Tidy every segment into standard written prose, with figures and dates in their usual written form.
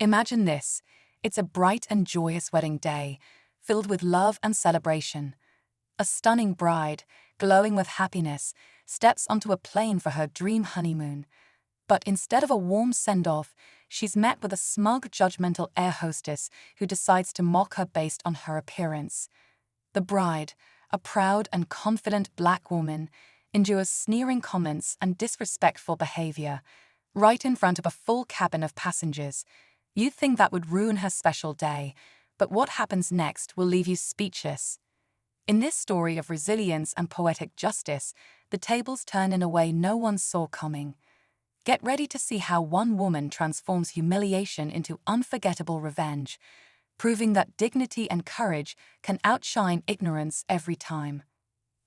Imagine this. It's a bright and joyous wedding day, filled with love and celebration. A stunning bride, glowing with happiness, steps onto a plane for her dream honeymoon. But instead of a warm send-off, she's met with a smug, judgmental air hostess who decides to mock her based on her appearance. The bride, a proud and confident black woman, endures sneering comments and disrespectful behavior, right in front of a full cabin of passengers. You'd think that would ruin her special day, but what happens next will leave you speechless. In this story of resilience and poetic justice, the tables turn in a way no one saw coming. Get ready to see how one woman transforms humiliation into unforgettable revenge, proving that dignity and courage can outshine ignorance every time.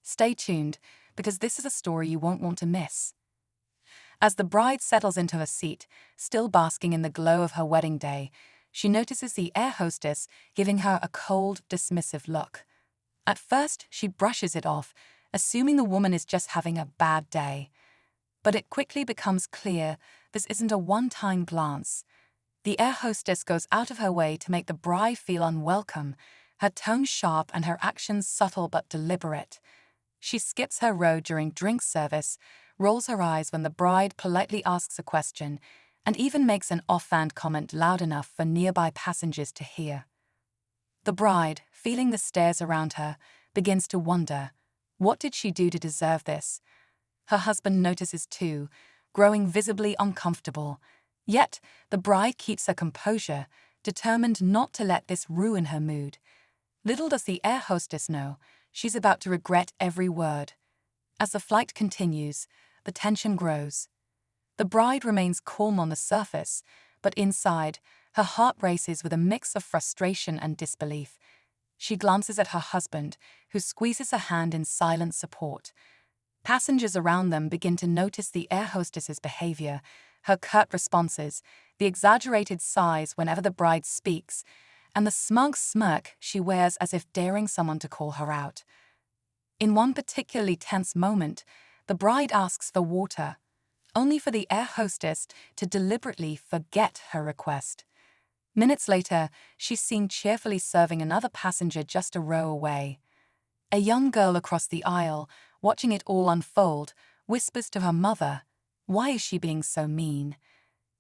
Stay tuned, because this is a story you won't want to miss. As the bride settles into her seat, still basking in the glow of her wedding day, she notices the air hostess giving her a cold, dismissive look. At first, she brushes it off, assuming the woman is just having a bad day. But it quickly becomes clear this isn't a one-time glance. The air hostess goes out of her way to make the bride feel unwelcome, her tone sharp and her actions subtle but deliberate. She skips her row during drink service, rolls her eyes when the bride politely asks a question, and even makes an offhand comment loud enough for nearby passengers to hear. The bride, feeling the stares around her, begins to wonder, what did she do to deserve this? Her husband notices too, growing visibly uncomfortable. Yet, the bride keeps her composure, determined not to let this ruin her mood. Little does the air hostess know, she's about to regret every word. As the flight continues, the tension grows. The bride remains calm on the surface, but inside, her heart races with a mix of frustration and disbelief. She glances at her husband, who squeezes her hand in silent support. Passengers around them begin to notice the air hostess's behavior, her curt responses, the exaggerated sighs whenever the bride speaks, and the smug smirk she wears as if daring someone to call her out. In one particularly tense moment, the bride asks for water, only for the air hostess to deliberately forget her request. Minutes later, she's seen cheerfully serving another passenger just a row away. A young girl across the aisle, watching it all unfold, whispers to her mother, "Why is she being so mean?"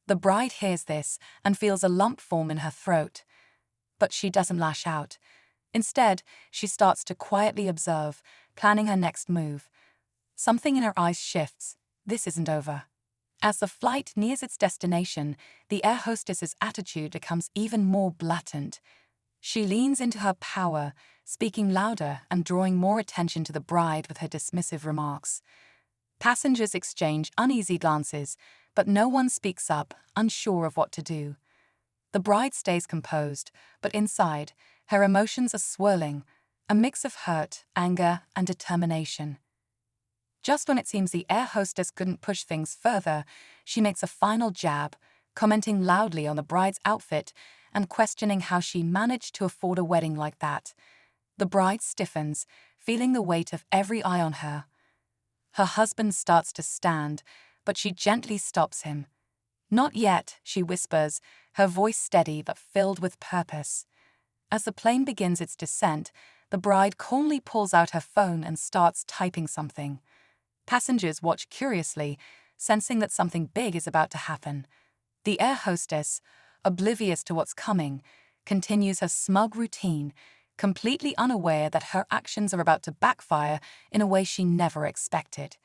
The bride hears this and feels a lump form in her throat. But she doesn't lash out. Instead, she starts to quietly observe, planning her next move. Something in her eyes shifts. This isn't over. As the flight nears its destination, the air hostess's attitude becomes even more blatant. She leans into her power, speaking louder and drawing more attention to the bride with her dismissive remarks. Passengers exchange uneasy glances, but no one speaks up, unsure of what to do. The bride stays composed, but inside, her emotions are swirling, a mix of hurt, anger, and determination. Just when it seems the air hostess couldn't push things further, she makes a final jab, commenting loudly on the bride's outfit and questioning how she managed to afford a wedding like that. The bride stiffens, feeling the weight of every eye on her. Her husband starts to stand, but she gently stops him. "Not yet," she whispers, her voice steady but filled with purpose. As the plane begins its descent, the bride calmly pulls out her phone and starts typing something. Passengers watch curiously, sensing that something big is about to happen. The air hostess, oblivious to what's coming, continues her smug routine, completely unaware that her actions are about to backfire in a way she never expected.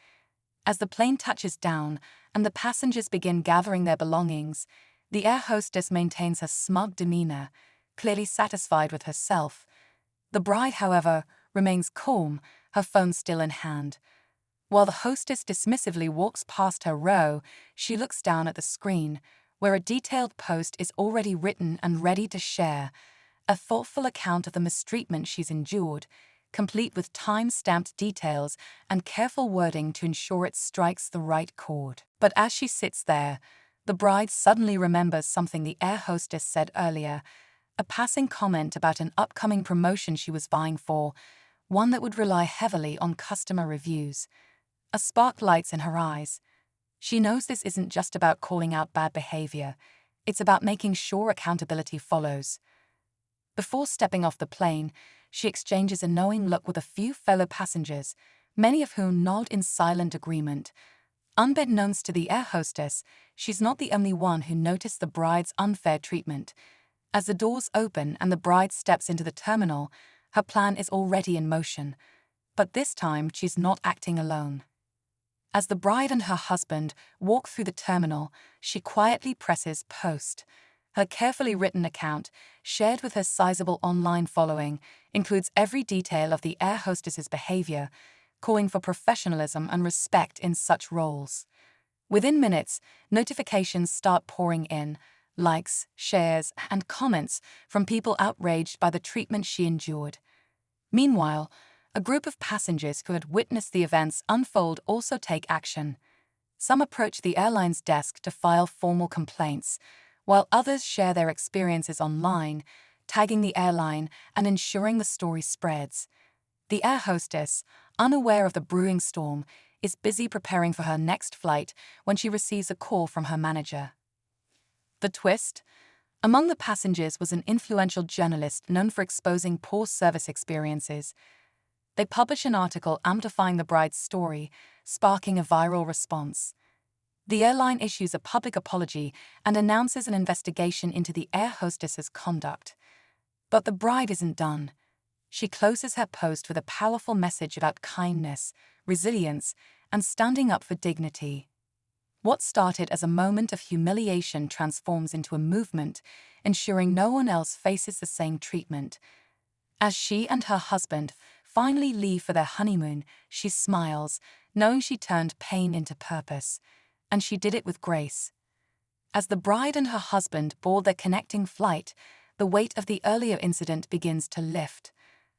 As the plane touches down and the passengers begin gathering their belongings, the air hostess maintains her smug demeanor, clearly satisfied with herself. The bride, however, remains calm, her phone still in hand. While the hostess dismissively walks past her row, she looks down at the screen, where a detailed post is already written and ready to share, a thoughtful account of the mistreatment she's endured, complete with time-stamped details and careful wording to ensure it strikes the right chord. But as she sits there, the bride suddenly remembers something the air hostess said earlier, a passing comment about an upcoming promotion she was vying for, one that would rely heavily on customer reviews. A spark lights in her eyes. She knows this isn't just about calling out bad behavior. It's about making sure accountability follows. Before stepping off the plane, she exchanges a knowing look with a few fellow passengers, many of whom nod in silent agreement. Unbeknownst to the air hostess, she's not the only one who noticed the bride's unfair treatment. As the doors open and the bride steps into the terminal, her plan is already in motion. But this time, she's not acting alone. As the bride and her husband walk through the terminal, she quietly presses post. Her carefully written account, shared with her sizable online following, includes every detail of the air hostess's behavior, calling for professionalism and respect in such roles. Within minutes, notifications start pouring in, likes, shares, and comments from people outraged by the treatment she endured. Meanwhile, a group of passengers who had witnessed the events unfold also take action. Some approach the airline's desk to file formal complaints, while others share their experiences online, tagging the airline and ensuring the story spreads. The air hostess, unaware of the brewing storm, is busy preparing for her next flight when she receives a call from her manager. The twist? Among the passengers was an influential journalist known for exposing poor service experiences. They publish an article amplifying the bride's story, sparking a viral response. The airline issues a public apology and announces an investigation into the air hostess's conduct. But the bride isn't done. She closes her post with a powerful message about kindness, resilience, and standing up for dignity. What started as a moment of humiliation transforms into a movement, ensuring no one else faces the same treatment. As she and her husband finally leave for their honeymoon, she smiles, knowing she turned pain into purpose. And she did it with grace. As the bride and her husband board their connecting flight, the weight of the earlier incident begins to lift.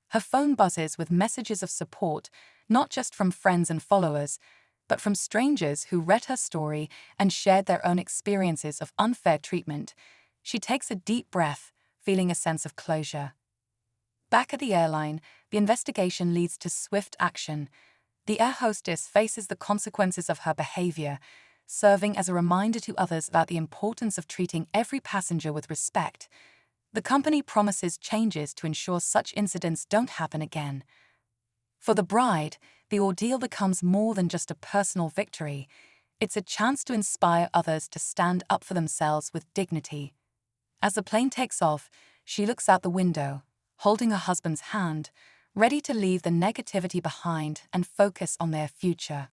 Her phone buzzes with messages of support, not just from friends and followers, but from strangers who read her story and shared their own experiences of unfair treatment. She takes a deep breath, feeling a sense of closure. Back at the airline, the investigation leads to swift action. The air hostess faces the consequences of her behavior, serving as a reminder to others about the importance of treating every passenger with respect. The company promises changes to ensure such incidents don't happen again. For the bride, the ordeal becomes more than just a personal victory. It's a chance to inspire others to stand up for themselves with dignity. As the plane takes off, she looks out the window, holding her husband's hand, ready to leave the negativity behind and focus on their future.